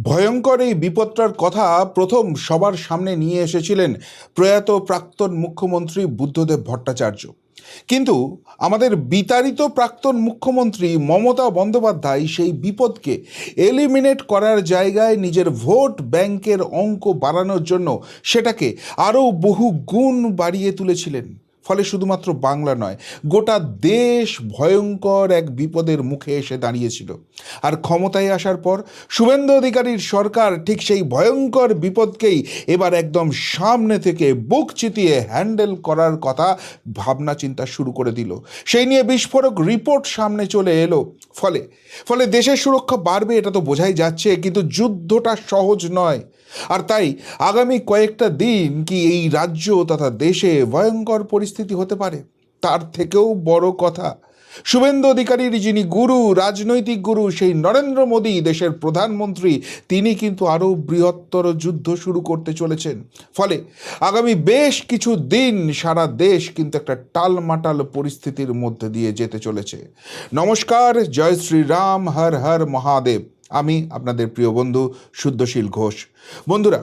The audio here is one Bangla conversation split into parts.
ভয়ঙ্কর এই বিপদটার কথা প্রথম সবার সামনে নিয়ে এসেছিলেন প্রয়াত প্রাক্তন মুখ্যমন্ত্রী বুদ্ধদেব ভট্টাচার্য। কিন্তু আমাদের বিতাড়িত প্রাক্তন মুখ্যমন্ত্রী মমতা বন্দ্যোপাধ্যায় সেই বিপদকে এলিমিনেট করার জায়গায় নিজের ভোট ব্যাংকের অঙ্ক বাড়ানোর জন্য সেটাকে আরও বহু গুণ বাড়িয়ে তুলেছিলেন। ফলে শুধুমাত্র বাংলা নয়, গোটা দেশ ভয়ঙ্কর এক বিপদের মুখে এসে দাঁড়িয়েছিল। আর ক্ষমতায় আসার পর শুভেন্দু অধিকারীর সরকার ঠিক সেই ভয়ঙ্কর বিপদকেই এবার একদম সামনে থেকে বুক চিতিয়ে হ্যান্ডেল করার কথা ভাবনা চিন্তা শুরু করে দিল। সেই নিয়ে বিস্ফোরক রিপোর্ট সামনে চলে এলো। ফলে ফলে দেশের সুরক্ষা বাড়বে এটা তো বোঝাই যাচ্ছে, কিন্তু যুদ্ধটা সহজ নয়। আর তাই আগামী কয়েকটা দিন কি এই রাজ্য তথা দেশে ভয়ঙ্কর পরিস্থিতি হতে পারে। তার থেকেও বড় কথা, শুভেন্দু অধিকারীর যিনি গুরু, রাজনৈতিক গুরু, সেই নরেন্দ্র মোদী দেশের প্রধানমন্ত্রী, তিনি কিন্তু আরও বৃহত্তর যুদ্ধ শুরু করতে চলেছেন। ফলে আগামী বেশ কিছু দিন সারা দেশ কিন্তু একটা টালমাটাল পরিস্থিতির মধ্যে দিয়ে যেতে চলেছে। নমস্কার, জয় শ্রীরাম, হর হর মহাদেব। আমি আপনাদের প্রিয় বন্ধু শুদ্ধশীল ঘোষ। বন্ধুরা,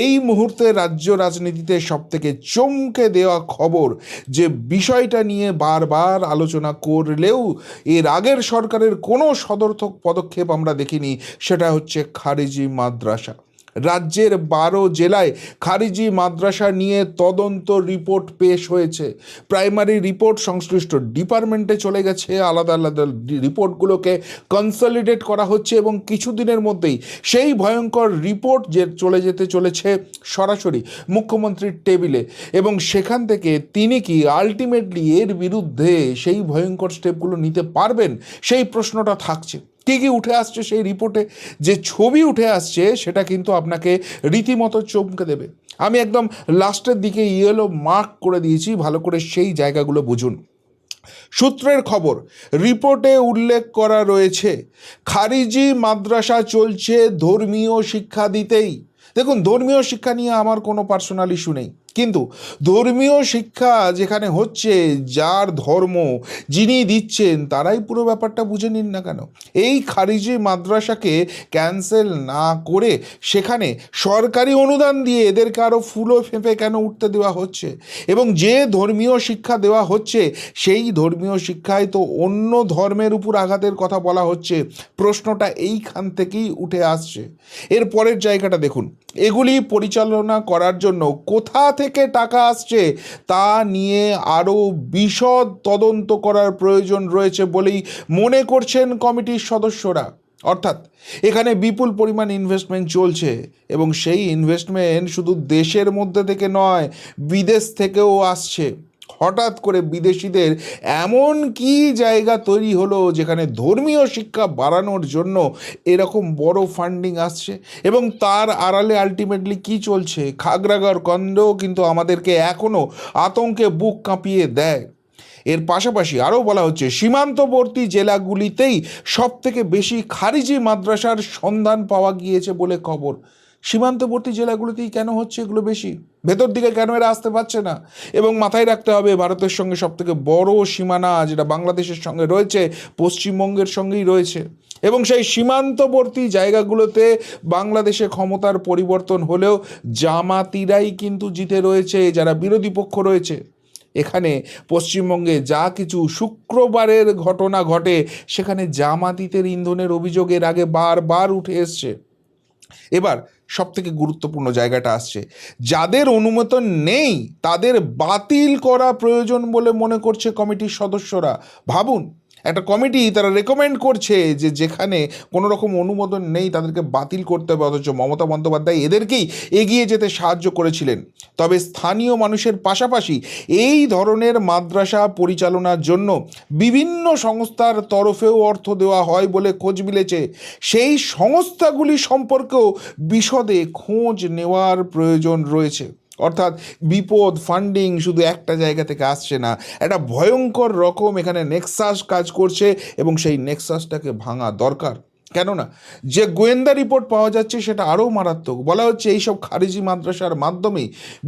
এই মুহূর্তে রাজ্য রাজনীতিতে সবথেকে চমকে দেওয়া খবর, যে বিষয়টা নিয়ে বারবার আলোচনা করলেও এর আগের সরকারের কোনো সদর্থক পদক্ষেপ আমরা দেখিনি, সেটা হচ্ছে খারিজি মাদ্রাসা। রাজ্যের 12 জেলায় খারিজি মাদ্রাসা নিয়ে তদন্ত রিপোর্ট পেশ হয়েছে। প্রাইমারি রিপোর্ট সংশ্লিষ্ট ডিপার্টমেন্টে চলে গেছে, আলাদা আলাদা রিপোর্টগুলোকে কনসলিডেট করা হচ্ছে এবং কিছুদিনের মধ্যেই সেই ভয়ঙ্কর রিপোর্ট যে চলে যেতে চলেছে সরাসরি মুখ্যমন্ত্রীর টেবিলে, এবং সেখান থেকে তিনি কি আলটিমেটলি এর বিরুদ্ধে সেই ভয়ঙ্কর স্টেপগুলো নিতে পারবেন, সেই প্রশ্নটা থাকছে। কী কী উঠে আসছে সেই রিপোর্টে, যে ছবি উঠে আসছে সেটা কিন্তু আপনাকে রীতিমতো চমকে দেবে। আমি একদম লাস্টের দিকে ইয়েলো মার্ক করে দিয়েছি, ভালো করে সেই জায়গাগুলো বুঝুন। সূত্রের খবর, রিপোর্টে উল্লেখ করা রয়েছে খারিজি মাদ্রাসা চলছে ধর্মীয় শিক্ষা দিতেই। দেখুন, ধর্মীয় শিক্ষা নিয়ে আমার কোনো পার্সোনাল ইস্যু নেই, কিন্তু ধর্মীয় শিক্ষা যেখানে হচ্ছে, যার ধর্ম যিনি দিচ্ছেন তারাই পুরো ব্যাপারটা বুঝে নিন না কেন। এই খারিজি মাদ্রাসাকে ক্যান্সেল না করে সেখানে সরকারি অনুদান দিয়ে এদেরকে আরও ফুলো ফেঁপে কেন উঠতে দেওয়া হচ্ছে? এবং যে ধর্মীয় শিক্ষা দেওয়া হচ্ছে সেই ধর্মীয় শিক্ষায় তো অন্য ধর্মের উপর আঘাতের কথা বলা হচ্ছে। প্রশ্নটা এইখান থেকেই উঠে আসছে। এর পরের জায়গাটা দেখুন, এগুলি পরিচালনা করার জন্য কোথা থেকে টাকা আসছে তা নিয়ে আরও বিশদ তদন্ত করার প্রয়োজন রয়েছে বলেই মনে করছেন কমিটির সদস্যরা। অর্থাৎ এখানে বিপুল পরিমাণ ইনভেস্টমেন্ট চলছে, এবং সেই ইনভেস্টমেন্ট শুধু দেশের মধ্যে থেকে নয়, বিদেশ থেকেও আসছে। হঠাৎ করে বিদেশিদের এমন কি জায়গা তৈরি হলো যেখানে ধর্মীয় শিক্ষা বাড়ানোর জন্য এরকম বড় ফান্ডিং আসছে, এবং তার আড়ালে আলটিমেটলি কি চলছে? খাগড়াগড় কাণ্ড কিন্তু আমাদেরকে এখনও আতঙ্কে বুক কাঁপিয়ে দেয়। এর পাশাপাশি আরও বলা হচ্ছে সীমান্তবর্তী জেলাগুলিতেই সবথেকে বেশি খারিজি মাদ্রাসার সন্ধান পাওয়া গিয়েছে বলে খবর। সীমান্তবর্তী জেলাগুলিতেই কেন হচ্ছে এগুলো বেশি? ভেতর দিকে কেন এরা আসতে পারছে না? এবং মাথায় রাখতে হবে, ভারতের সঙ্গে সবথেকে বড় সীমানা যেটা বাংলাদেশের সঙ্গে রয়েছে, পশ্চিমবঙ্গের সঙ্গেই রয়েছে, এবং সেই সীমান্তবর্তী জায়গাগুলোতে বাংলাদেশে ক্ষমতার পরিবর্তন হলেও জামাতিরাই কিন্তু জিতে রয়েছে, যারা বিরোধী পক্ষ রয়েছে। এখানে পশ্চিমবঙ্গে যা কিছু শুক্রবারের ঘটনা ঘটে, সেখানে জামাতিদের ইন্ধনের অভিযোগের আগে বারবার উঠে এসছে। এবার সবথেকে গুরুত্বপূর্ণ জায়গাটা আসছে, যাদের অনুমোদন নেই তাদের বাতিল করা প্রয়োজন বলে মনে করছে কমিটির সদস্যরা। ভাবুন, একটা কমিটি তারা রেকমেন্ড করছে যে যেখানে কোনো রকম অনুমোদন নেই তাদেরকে বাতিল করতে হবে, অথচ মমতা বন্দ্যোপাধ্যায় এদেরকেই এগিয়ে যেতে সাহায্য করেছিলেন। তবে স্থানীয় মানুষের পাশাপাশি এই ধরনের মাদ্রাসা পরিচালনার জন্য বিভিন্ন সংস্থার তরফেও অর্থ দেওয়া হয় বলে খোঁজ মিলেছে। সেই সংস্থাগুলি সম্পর্কেও বিশদে খোঁজ নেওয়ার প্রয়োজন রয়েছে। অর্থাৎ বিপদ ফান্ডিং শুধু একটা জায়গা থেকে আসছে না, একটা ভয়ঙ্কর রকম এখানে নেক্সাস কাজ করছে, এবং সেই নেক্সাসটাকে ভাঙা দরকার। কেননা যে গোয়েন্দা রিপোর্ট পাওয়া যাচ্ছে সেটা আরও মারাত্মক। বলা হচ্ছে এইসব খারিজি মাদ্রাসার মাধ্যমে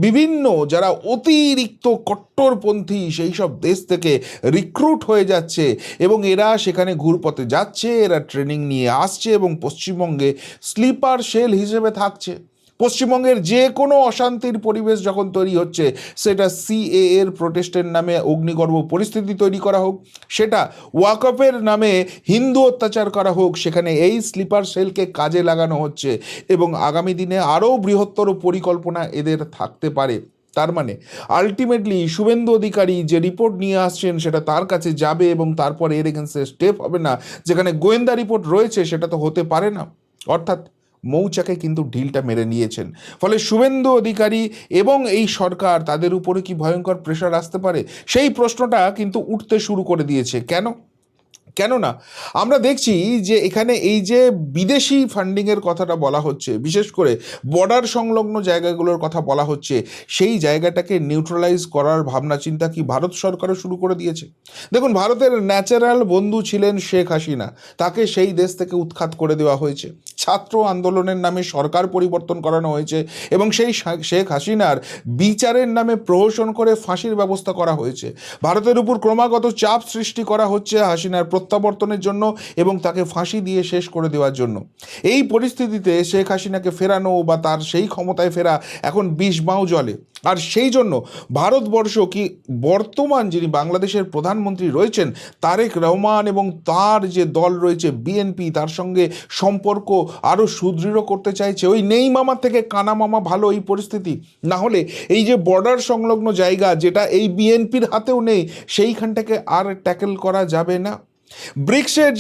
বিভিন্ন যারা অতিরিক্ত কট্টরপন্থী সেই সব দেশ থেকে রিক্রুট হয়ে যাচ্ছে এবং এরা সেখানে ঘুরপথে যাচ্ছে, এরা ট্রেনিং নিয়ে আসছে এবং পশ্চিমবঙ্গে স্লিপার সেল হিসেবে থাকছে। পশ্চিমবঙ্গের যে কোনো অশান্তির পরিবেশ যখন তৈরি হচ্ছে, সেটা সিএএ এর প্রোটেস্টের নামে অগ্নিগর্ভ পরিস্থিতি তৈরি করা হোক, সেটা ওয়াকফের নামে হিন্দু অত্যাচার করা হোক, সেখানে এই স্লিপার সেলকে কাজে লাগানো হচ্ছে এবং আগামী দিনে আরও বৃহত্তর পরিকল্পনা এদের থাকতে পারে। তার মানে আলটিমেটলি শুভেন্দু অধিকারী যে রিপোর্ট নিয়ে আসছেন সেটা তার কাছে যাবে এবং তারপর এর এগেন্সে স্টেপ হবে না। যেখানে গোয়েন্দা রিপোর্ট রয়েছে সেটা তো হতে পারে না। অর্থাৎ মৌচাকে কিন্তু ঢিলটা মেরে নিয়েছেন। ফলে শুভেন্দু অধিকারী এবং এই সরকার, তাদের উপরে কি ভয়ঙ্কর প্রেশার আসতে পারে সেই প্রশ্নটা কিন্তু উঠতে শুরু করে দিয়েছে। কেননা আমরা দেখছি যে এখানে এই যে বিদেশি ফান্ডিংয়ের কথাটা বলা হচ্ছে, বিশেষ করে বর্ডার সংলগ্ন জায়গাগুলোর কথা বলা হচ্ছে, সেই জায়গাটাকে নিউট্রালাইজ করার ভাবনা চিন্তা কি ভারত সরকারও শুরু করে দিয়েছে। দেখুন, ভারতের ন্যাচারাল বন্ধু ছিলেন শেখ হাসিনা, তাকে সেই দেশ থেকে উৎখাত করে দেওয়া হয়েছে। ছাত্র আন্দোলনের নামে সরকার পরিবর্তন করানো হয়েছে এবং সেই শেখ হাসিনার বিচারের নামে প্রহসন করে ফাঁসির ব্যবস্থা করা হয়েছে। ভারতের উপর ক্রমাগত চাপ সৃষ্টি করা হচ্ছে হাসিনার প্রত্যাবর্তনের জন্য এবং তাকে ফাঁসি দিয়ে শেষ করে দেওয়ার জন্য। এই পরিস্থিতিতে শেখ হাসিনাকে ফেরানো বা তার সেই ক্ষমতায় ফেরা এখন বিষবাও জলে। আর সেই জন্য ভারতবর্ষ কি বর্তমান যিনি বাংলাদেশের প্রধানমন্ত্রী রয়েছেন তারেক রহমান এবং তার যে দল রয়েছে বিএনপি, তার সঙ্গে সম্পর্ক আরও সুদৃঢ় করতে চাইছে। ওই নেই মামা থেকে কানা মামা ভালো এই পরিস্থিতি। না হলে এই যে বর্ডার সংলগ্ন জায়গা, যেটা এই বিএনপির হাতেও নেই, সেইখানটাকে আর ট্যাকেল করা যাবে না। ব্রিক্সের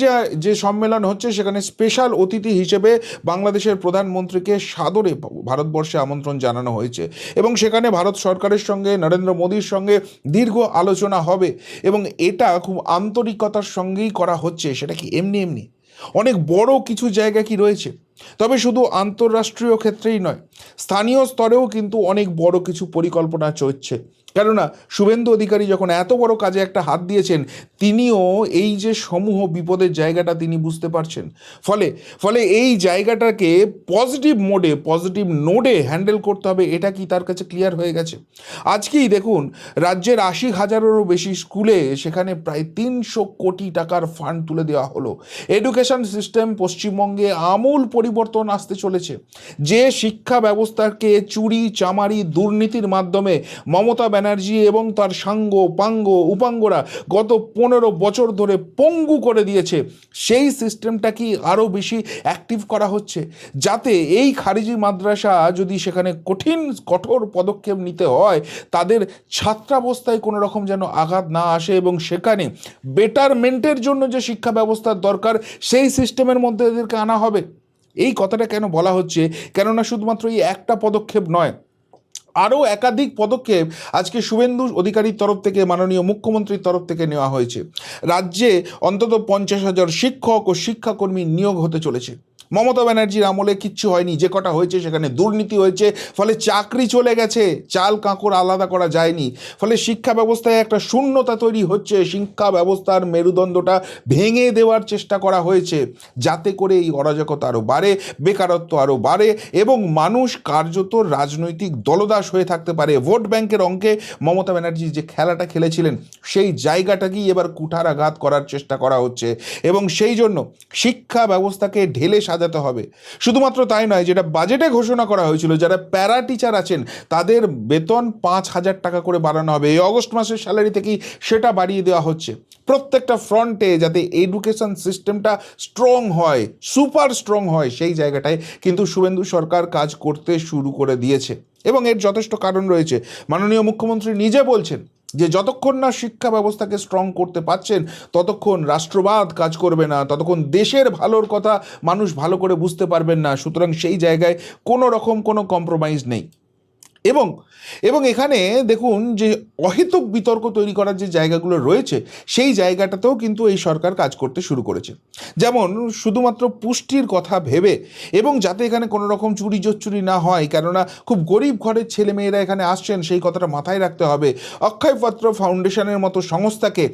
যে সম্মেলন হচ্ছে সেখানে স্পেশাল অতিথি হিসেবে বাংলাদেশের প্রধানমন্ত্রীকে সাদরে ভারতবর্ষে আমন্ত্রণ জানানো হয়েছে এবং সেখানে ভারত সরকারের সঙ্গে নরেন্দ্র মোদীর সঙ্গে দীর্ঘ আলোচনা হবে এবং এটা খুব আন্তরিকতার সঙ্গেই করা হচ্ছে। সেটা কি এমনি এমনি? অনেক বড় কিছু জায়গা কি রয়েছে, তবে শুধু আন্তঃরাষ্ট্রীয় ক্ষেত্রেই নয়, স্থানীয় স্তরেও কিন্তু অনেক বড় কিছু পরিকল্পনা চলছে। কেননা শুভেন্দু অধিকারী যখন এত বড় কাজে একটা হাত দিয়েছেন, তিনিও এই যে সমূহ বিপদের জায়গাটা তিনি বুঝতে পারছেন। ফলে এই জায়গাটাকে পজিটিভ নোডে হ্যান্ডেল করতে হবে, এটা কি তার কাছে ক্লিয়ার হয়ে গেছে। আজকেই দেখুন, রাজ্যের 80,000-এরও বেশি স্কুলে সেখানে প্রায় 300 কোটি টাকার ফান্ড তুলে দেওয়া হলো। এডুকেশন সিস্টেম পশ্চিমবঙ্গে আমূল পরিবর্তন আসতে চলেছে। যে শিক্ষা ব্যবস্থাকে চুরি চামারি দুর্নীতির মাধ্যমে মমতা ব্যানার্জি এবং তার সাঙ্গ পাঙ্গ উপাঙ্গরা গত 15 বছর ধরে পঙ্গু করে দিয়েছে, সেই সিস্টেমটা কি আরও বেশি অ্যাক্টিভ করা হচ্ছে, যাতে এই খারিজি মাদ্রাসা যদি সেখানে কঠোর পদক্ষেপ নিতে হয়, তাদের ছাত্রাবস্থায় কোনো রকম যেন আঘাত না আসে এবং সেখানে বেটারমেন্টের জন্য যে শিক্ষা ব্যবস্থার দরকার সেই সিস্টেমের মধ্যে এদেরকে আনা হবে। এই কথাটা কেন বলা হচ্ছে? কেননা শুধুমাত্র এই একটা পদক্ষেপ নয়, আরও একাধিক পদক্ষেপ আজকে শুভেন্দু অধিকারীর তরফ থেকে, মাননীয় মুখ্যমন্ত্রীর তরফ থেকে নেওয়া হয়েছে। রাজ্যে অন্তত 50,000 শিক্ষক ও শিক্ষাকর্মী নিয়োগ হতে চলেছে। মমতা ব্যানার্জির আমলে কিচ্ছু হয়নি, যে কটা হয়েছে সেখানে দুর্নীতি হয়েছে, ফলে চাকরি চলে গেছে, চাল কাঁকড় আলাদা করা যায়নি। ফলে শিক্ষা ব্যবস্থায় একটা শূন্যতা তৈরি হচ্ছে, শিক্ষা ব্যবস্থার মেরুদণ্ডটা ভেঙে দেওয়ার চেষ্টা করা হয়েছে, যাতে করে এই অরাজকতা আরও বাড়ে, বেকারত্ব আরও বাড়ে এবং মানুষ কার্যত রাজনৈতিক দলদাস হয়ে থাকতে পারে। ভোট ব্যাংকের অঙ্কে মমতা ব্যানার্জি যে খেলাটা খেলেছিলেন সেই জায়গাটাকেই এবার কুঠারাঘাত করার চেষ্টা করা হচ্ছে এবং সেই জন্য শিক্ষা ব্যবস্থাকে ঢেলে সাজাতে হবে। শুধুমাত্র তাই নয়, যেটা বাজেটে ঘোষণা করা হয়েছিল, যারা প্যারা টিচার আছেন তাদের বেতন 5,000 টাকা করে বাড়ানো হবে। এই অগস্ট মাসের স্যালারি থেকেই সেটা বাড়িয়ে দেওয়া হচ্ছে। প্রত্যেকটা ফ্রন্টে যাতে এডুকেশন সিস্টেমটা স্ট্রং হয়, সুপার স্ট্রং হয়, সেই জায়গাটায় কিন্তু শুভেন্দু সরকার কাজ করতে শুরু করে দিয়েছে এবং এর যথেষ্ট কারণ রয়েছে। মাননীয় মুখ্যমন্ত্রী নিজে বলছেন যে যতক্ষণ না শিক্ষা ব্যবস্থাকে স্ট্রং করতে পারছেন ততক্ষণ রাষ্ট্রবাদ কাজ করবে না, ততক্ষণ দেশের ভালোর কথা মানুষ ভালো করে বুঝতে পারবেন না। সুতরাং সেই জায়গায় কোনো রকম কোনো কম্প্রোমাইজ নেই। এবং এবং এখানে দেখুন যে অহেতুক বিতর্ক তৈরি করার যে জায়গাগুলো রয়েছে সেই জায়গাটাতেও কিন্তু এই সরকার কাজ করতে শুরু করেছে। যেমন শুধুমাত্র পুষ্টির কথা ভেবে এবং যাতে এখানে কোনো রকম চুরি জোচ্চুরি না হয়, কেননা খুব গরিব ঘরের ছেলে মেয়েরা এখানে আসছেন সেই কথাটা মাথায় রাখতে হবে। অক্ষয় পাত্র ফাউন্ডেশনের মতো সংস্থাকে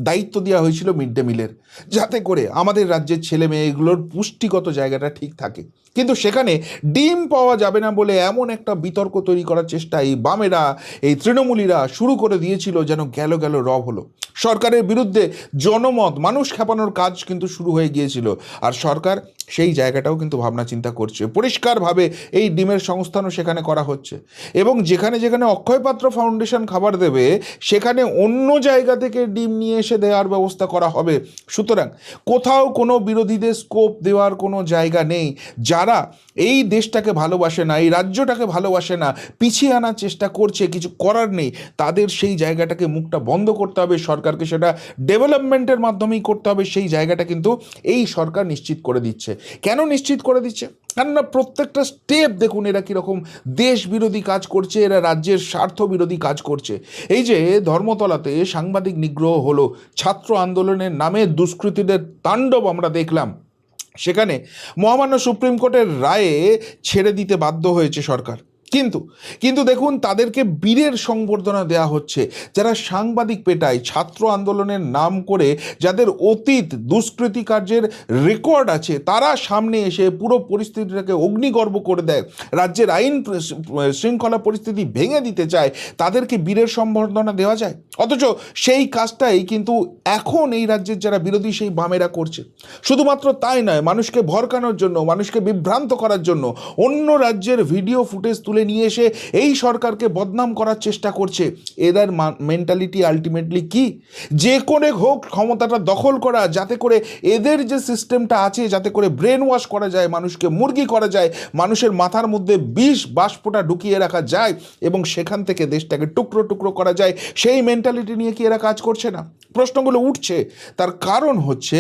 দায়িত্ব দেওয়া হয়েছিল মিড ডে মিলের, যাতে করে আমাদের রাজ্যের ছেলে মেয়েগুলোর পুষ্টিগত জায়গাটা ঠিক থাকে। কিন্তু সেখানে ডিম পাওয়া যাবে না বলে এমন একটা বিতর্ক তৈরি করার চেষ্টা এই বামেরা, এই তৃণমূলীরা শুরু করে দিয়েছিল, যেন গেল গেল রব হলো। সরকারের বিরুদ্ধে জনমত, মানুষ খেপানোর কাজ কিন্তু শুরু হয়ে গিয়েছিল। আর সরকার সেই জায়গাটাও কিন্তু ভাবনা চিন্তা করছে, পরিষ্কারভাবে এই ডিমের সংস্থানও সেখানে করা হচ্ছে। এবং যেখানে যেখানে অক্ষয় পাত্র ফাউন্ডেশন খাবার দেবে সেখানে অন্য জায়গা থেকে ডিম নিয়ে এসে দেওয়ার ব্যবস্থা করা হবে। সুতরাং কোথাও কোনো বিরোধীদের স্কোপ দেওয়ার কোনো জায়গা নেই। যারা এই দেশটাকে ভালোবাসে না, এই রাজ্যটাকে ভালোবাসে না, পিছিয়ে আনার চেষ্টা করছে, কিছু করার নেই, তাদের সেই জায়গাটাকে মুখটা বন্ধ করতে হবে। সরকারকে সেটা ডেভেলপমেন্টের মাধ্যমেই করতে হবে। সেই জায়গাটা কিন্তু এই সরকার নিশ্চিত করে দিচ্ছে। কেন নিশ্চিত করে দিচ্ছে? কেননা প্রত্যেকটা স্টেপ দেখুন এরা কীরকম দেশ বিরোধী কাজ করছে, এরা রাজ্যের স্বার্থ বিরোধী কাজ করছে। এই যে ধর্মতলাতে সাংবাদিক নিগ্রহ হলো, ছাত্র আন্দোলনের নামে দুষ্কৃতীদের তাণ্ডব আমরা দেখলাম, সেখানে মহামান্য সুপ্রিম কোর্টের রায়ে ছেড়ে দিতে বাধ্য হয়েছে সরকার। কিন্তু দেখুন তাদেরকে বীরের সংবর্ধনা দেওয়া হচ্ছে, যারা সাংবাদিক পেটায়, ছাত্র আন্দোলনের নাম করে যাদের অতীত দুষ্কৃতি কার্যের রেকর্ড আছে, তারা সামনে এসে পুরো পরিস্থিতিটাকে অগ্নিগর্ভ করে দেয়, রাজ্যের আইন শৃঙ্খলা পরিস্থিতি ভেঙে দিতে চায়, তাদেরকে বীরের সংবর্ধনা দেওয়া যায়। অথচ সেই কাজটাই কিন্তু এখন এই রাজ্যের যারা বিরোধী সেই বামেরা করছে। শুধুমাত্র তাই নয়, মানুষকে ভরকানোর জন্য, মানুষকে বিভ্রান্ত করার জন্য অন্য রাজ্যের ভিডিও ফুটেজ তুলে নিয়ে এসে এই সরকারকে বদনাম করার চেষ্টা করছে। এদের মেন্টালিটি আলটিমেটলি কি? যে করে হোক ক্ষমতাটা দখল করা, যাতে করে এদের যে সিস্টেমটা আছে, যাতে করে ব্রেন ওয়াশ করা যায়, মানুষকে মুরগি করা যায়, মানুষের মাথার মধ্যে বিষ বাষ্পটা ঢুকিয়ে রাখা যায় এবং সেখান থেকে দেশটাকে টুকরো টুকরো করা যায়। সেই মেন্টালিটি নিয়ে কি এরা কাজ করছে না? প্রশ্নগুলো উঠছে। তার কারণ হচ্ছে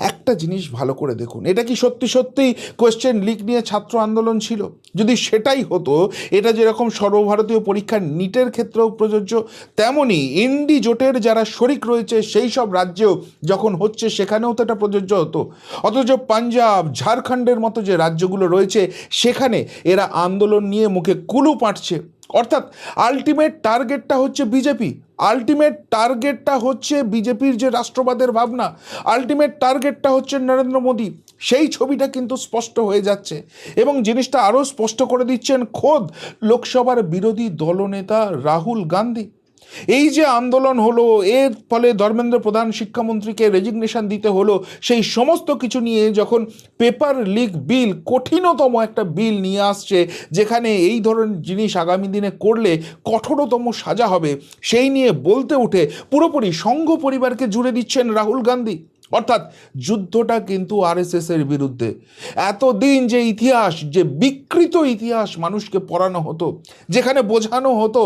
একটা জিনিস ভালো করে দেখুন, এটা কি সত্যি সত্যিই কোয়েশ্চেন লিক নিয়ে ছাত্র আন্দোলন ছিল? যদি সেটাই হতো, এটা যেরকম সর্বভারতীয় পরীক্ষার নিটের ক্ষেত্রেও প্রযোজ্য, তেমনি ইন্ডি জোটের যারা শরিক রয়েছে সেই সব রাজ্যেও যখন হচ্ছে সেখানেও তো এটা প্রযোজ্য হতো। অথচ পাঞ্জাব, ঝাড়খণ্ডের মতো যে রাজ্যগুলো রয়েছে সেখানে এরা আন্দোলন নিয়ে মুখে কুলু পাঁটছে। অর্থাৎ আলটিমেট টার্গেটটা হচ্ছে বিজেপি, আলটিমেট টার্গেটটা হচ্ছে বিজেপির যে রাষ্ট্রবাদের ভাবনা, আলটিমেট টার্গেটটা হচ্ছে নরেন্দ্র মোদী। সেই ছবিটা কিন্তু স্পষ্ট হয়ে যাচ্ছে এবং জিনিসটা আরও স্পষ্ট করে দিচ্ছেন খোদ লোকসভার বিরোধী দলনেতা রাহুল গান্ধী। এই যে আন্দোলন হলো, এর ফলে ধর্মেন্দ্র প্রধান শিক্ষামন্ত্রীকে রেজিগনেশন দিতে হলো, সেই সমস্ত কিছু নিয়ে যখন পেপার লিক বিল, কঠিনতম একটা বিল নিয়ে আসছে, যেখানে এই ধরনের জিনিস আগামী দিনে করলে কঠোরতম সাজা হবে, সেই নিয়ে বলতে উঠে পুরোপুরি সংঘ পরিবারকে জুড়ে দিচ্ছেন রাহুল গান্ধী। অর্থাৎ যুদ্ধটা কিন্তু আরএসএসের বিরুদ্ধে। এতদিন যে ইতিহাস, যে বিকৃত ইতিহাস মানুষকে পড়ানো হতো, যেখানে বোঝানো হতো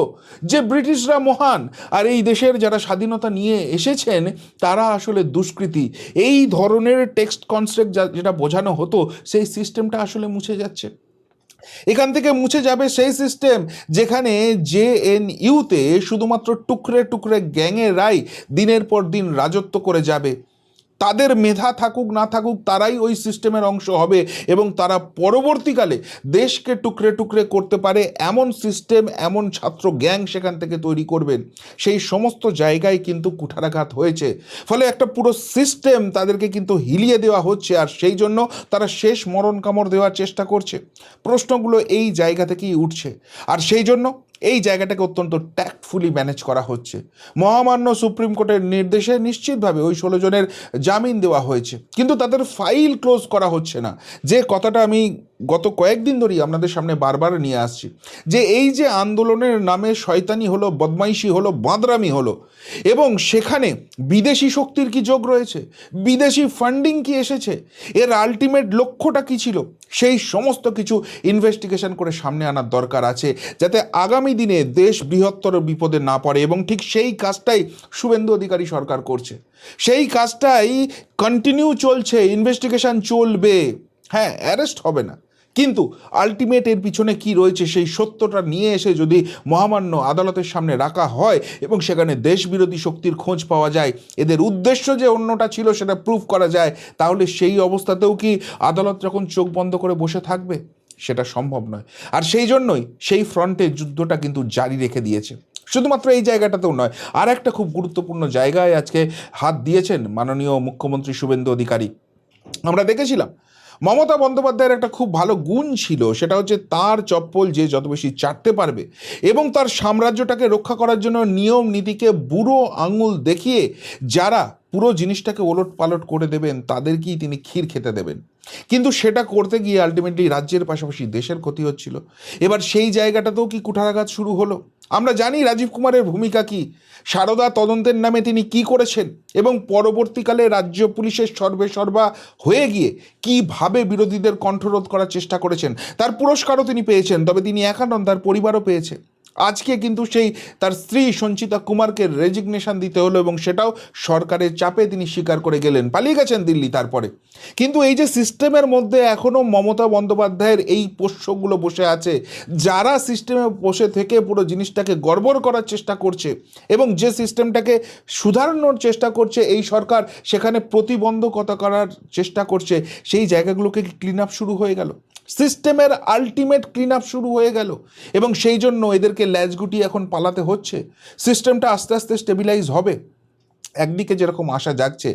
যে ব্রিটিশরা মহান আর এই দেশের যারা স্বাধীনতা নিয়ে এসেছেন তারা আসলে দুষ্কৃতী, এই ধরনের টেক্সট কনসেপ্ট যেটা বোঝানো হতো, সেই সিস্টেমটা আসলে মুছে যাচ্ছে। এখান থেকে মুছে যাবে সেই সিস্টেম যেখানে জেএনইউতে শুধুমাত্র টুকরে টুকরে গ্যাংয়েরাই দিনের পর দিন রাজত্ব করে যাবে। তাদের মেধা থাকুক না থাকুক, তারাই ওই সিস্টেমের অংশ হবে এবং তারা পরবর্তীকালে দেশকে টুকরে টুকরে করতে পারে এমন সিস্টেম, এমন ছাত্র গ্যাং সেখান থেকে তৈরি করবেন। সেই সমস্ত জায়গায় কিন্তু কুঠারাঘাত হয়েছে, ফলে একটা পুরো সিস্টেম তাদেরকে কিন্তু হিলিয়ে দেওয়া হচ্ছে, আর সেই জন্য তারা শেষ মরণ কামড় দেওয়ার চেষ্টা করছে। প্রশ্নগুলো এই জায়গা থেকেই উঠছে, আর সেই জন্য এই জায়গাটাকে অত্যন্ত ট্যাক্টফুলি ম্যানেজ করা হচ্ছে। মহামান্য সুপ্রিম কোর্টের নির্দেশে নিশ্চিতভাবে ওই 16 জনের জামিন দেওয়া হয়েছে, কিন্তু তাদের ফাইল ক্লোজ করা হচ্ছে না। যে কথাটা আমি গত কয়েকদিন ধরেই আপনাদের সামনে বারবার নিয়ে আসছি, যে এই যে আন্দোলনের নামে শয়তানি হলো, বদমাইশি হলো, বাঁদরামি হলো, এবং সেখানে বিদেশি শক্তির কি যোগ রয়েছে, বিদেশি ফান্ডিং কি এসেছে, এর আলটিমেট লক্ষ্যটা কি ছিল, সেই সমস্ত কিছু ইনভেস্টিগেশন করে সামনে আনার দরকার আছে, যাতে আগামী দিনে দেশ বৃহত্তর বিপদে না পড়ে। এবং ঠিক সেই কাজটাই শুভেন্দু অধিকারী সরকার করছে, সেই কাজটাই কন্টিনিউ চলছে, ইনভেস্টিগেশন চলবে। হ্যাঁ, অ্যারেস্ট হবে না, কিন্তু আলটিমেট এর পিছনে কি রয়েছে সেই সত্যটা নিয়ে এসে যদি মহামান্য আদালতের সামনে রাখা হয় এবং সেখানে দেশবিরোধী শক্তির খোঁজ পাওয়া যায়, এদের উদ্দেশ্য যে অন্যটা ছিল সেটা প্রুফ করা যায়, তাহলে সেই অবস্থাতেও কি আদালত যখন চোখ বন্ধ করে বসে থাকবে? সেটা সম্ভব নয়। আর সেই জন্যই সেই ফ্রন্টে যুদ্ধটা কিন্তু জারি রেখে দিয়েছে। শুধুমাত্র এই জায়গাটাতেও নয়, আর একটা খুব গুরুত্বপূর্ণ জায়গায় আজকে হাত দিয়েছেন মাননীয় মুখ্যমন্ত্রী শুভেন্দু অধিকারী। আমরা দেখেছিলাম মমতা বন্দ্যোপাধ্যায়ের একটা খুব ভালো গুণ ছিল, সেটা হচ্ছে তার চপ্পল যে যত বেশি চাটতে পারবে এবং তার সাম্রাজ্যটাকে রক্ষা করার জন্য নিয়ম নীতিকে বুড়ো আঙুল দেখিয়ে যারা পুরো জিনিসটাকে ওলট পালট করে দেবেন তাদেরকেই তিনি ক্ষীর খেতে দেবেন। কিন্তু সেটা করতে গিয়ে আলটিমেটলি রাজ্যের পাশাপাশি দেশের ক্ষতি হচ্ছিল। এবার সেই জায়গাটাতেও কি কুঠারাঘাত শুরু হলো? আমরা জানি রাজীব কুমারের ভূমিকা কি, সারদা তদন্তের নামে তিনি কি করেছেন এবং পরবর্তীকালে রাজ্য পুলিশের সর্বেসর্বা হয়ে গিয়ে কিভাবে বিরোধীদের কণ্ঠরোধ করার চেষ্টা করেছেন। তার পুরস্কারও তিনি পেয়েছেন, তবে তিনি একা নন, তার পরিবারও পেয়েছে। আজকে কিন্তু সেই তার স্ত্রী সঞ্চিতা কুমারকে রেজিগনেশন দিতে হলো এবং সেটাও সরকারের চাপে তিনি স্বীকার করে গেলেন, পালিয়ে গেছেন দিল্লি তারপরে। কিন্তু এই যে সিস্টেমের মধ্যে এখনও মমতা বন্দ্যোপাধ্যায়ের এই পোষ্যগুলো বসে আছে, যারা সিস্টেমে বসে থেকে পুরো জিনিসটাকে গড়বড় করার চেষ্টা করছে এবং যে সিস্টেমটাকে সুধারণের চেষ্টা করছে এই সরকার, সেখানে প্রতিবন্ধকতা করার চেষ্টা করছে, সেই জায়গাগুলোকে ক্লিন আপ শুরু হয়ে গেল, সিস্টেমের আলটিমেট ক্লিন আপ শুরু হয়ে গেল এবং সেই জন্য এদেরকে ল্যাজ গুটিয়ে এখন পালাতে হচ্ছে। সিস্টেমটা আস্তে আস্তে স্টেবিলাইজ হবে, একদিকে যেরকম আশা জাগছে,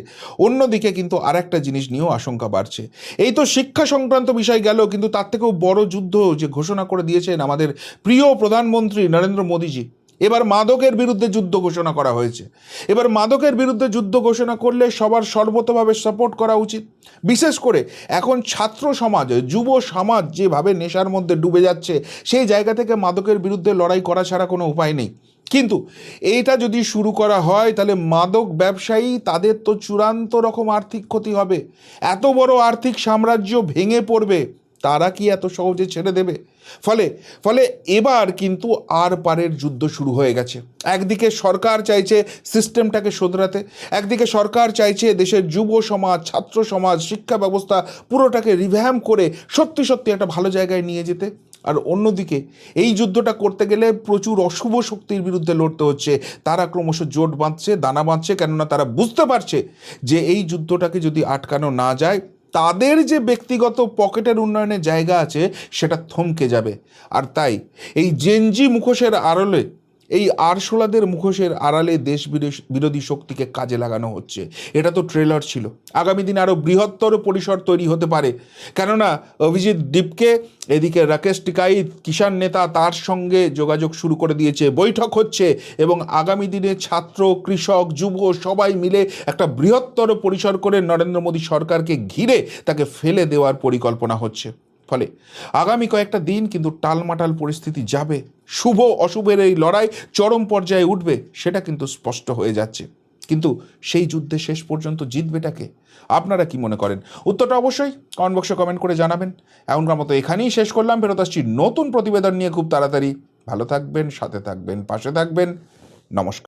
অন্যদিকে কিন্তু আর একটা জিনিস নিয়েও আশঙ্কা বাড়ছে। এই তো শিক্ষা সংক্রান্ত বিষয় গেল, কিন্তু তার থেকেও বড় যুদ্ধ যে ঘোষণা করে দিয়েছেন আমাদের প্রিয় প্রধানমন্ত্রী নরেন্দ্র মোদীজি। এবার মাদকের বিরুদ্ধে যুদ্ধ ঘোষণা করা হয়েছে। এবার মাদকের বিরুদ্ধে যুদ্ধ ঘোষণা করলে সবার সর্বতভাবে সাপোর্ট করা উচিত। বিশেষ করে এখন ছাত্র সমাজ, যুব সমাজ যেভাবে নেশার মধ্যে ডুবে যাচ্ছে, সেই জায়গা থেকে মাদকের বিরুদ্ধে লড়াই করা ছাড়া কোনো উপায় নেই। কিন্তু এইটা যদি শুরু করা হয় তাহলে মাদক ব্যবসায়ী তাদের তো চূড়ান্ত রকম আর্থিক ক্ষতি হবে। এত বড় আর্থিক সাম্রাজ্য ভেঙে পড়বে, তারা কি এত সহজে ছেড়ে দেবে? ফলে ফলে এবার কিন্তু আর পারের যুদ্ধ শুরু হয়ে গেছে। একদিকে সরকার চাইছে সিস্টেমটাকে শোধরাতে, একদিকে সরকার চাইছে দেশের যুব সমাজ, ছাত্র সমাজ, শিক্ষা ব্যবস্থা পুরোটাকে রিভ্যাম্প করে সত্যি সত্যি একটা ভালো জায়গায় নিয়ে যেতে। আর অন্যদিকে এই যুদ্ধটা করতে গেলে প্রচুর অশুভ শক্তির বিরুদ্ধে লড়তে হচ্ছে। তারা ক্রমশ জোট বাঁধছে, দানা বাঁধছে, কেননা তারা বুঝতে পারছে যে এই যুদ্ধটাকে যদি আটকানো না যায়, তাদের যে ব্যক্তিগত পকেটের উন্নয়নের জায়গা আছে সেটা থমকে যাবে। আর তাই এই জেনজি মুখোশের আড়ালে, এই আরশোলাদের মুখোশের আড়ালে দেশ বিরোধী শক্তিকে কাজে লাগানো হচ্ছে। এটা তো ট্রেলার ছিল, আগামী দিনে আরও বৃহত্তর পরিসর তৈরি হতে পারে। কেননা অভিজিৎ দীপকে, এদিকে রাকেশ টিকাইত কিষাণ নেতা, তার সঙ্গে যোগাযোগ শুরু করে দিয়েছে, বৈঠক হচ্ছে এবং আগামী দিনে ছাত্র, কৃষক, যুব সবাই মিলে একটা বৃহত্তর পরিসর করে নরেন্দ্র মোদী সরকারকে ঘিরে তাকে ফেলে দেওয়ার পরিকল্পনা হচ্ছে। ফলে আগামী কয়েকটা দিন কিন্তু টালমাটাল পরিস্থিতি যাবে, শুভ অশুভের এই লড়াই চরম পর্যায়ে উঠবে, সেটা কিন্তু স্পষ্ট হয়ে যাচ্ছে। কিন্তু সেই যুদ্ধে শেষ পর্যন্ত জিতবেটাকে? আপনারা কি মনে করেন? উত্তরটা অবশ্যই কমেন্ট বক্সে কমেন্ট করে জানাবেন। এখনকার মতো এখানেই শেষ করলাম, ফেরত আসছি নতুন প্রতিবেদন নিয়ে খুব তাড়াতাড়ি। ভালো থাকবেন, সাথে থাকবেন, পাশে থাকবেন। নমস্কার।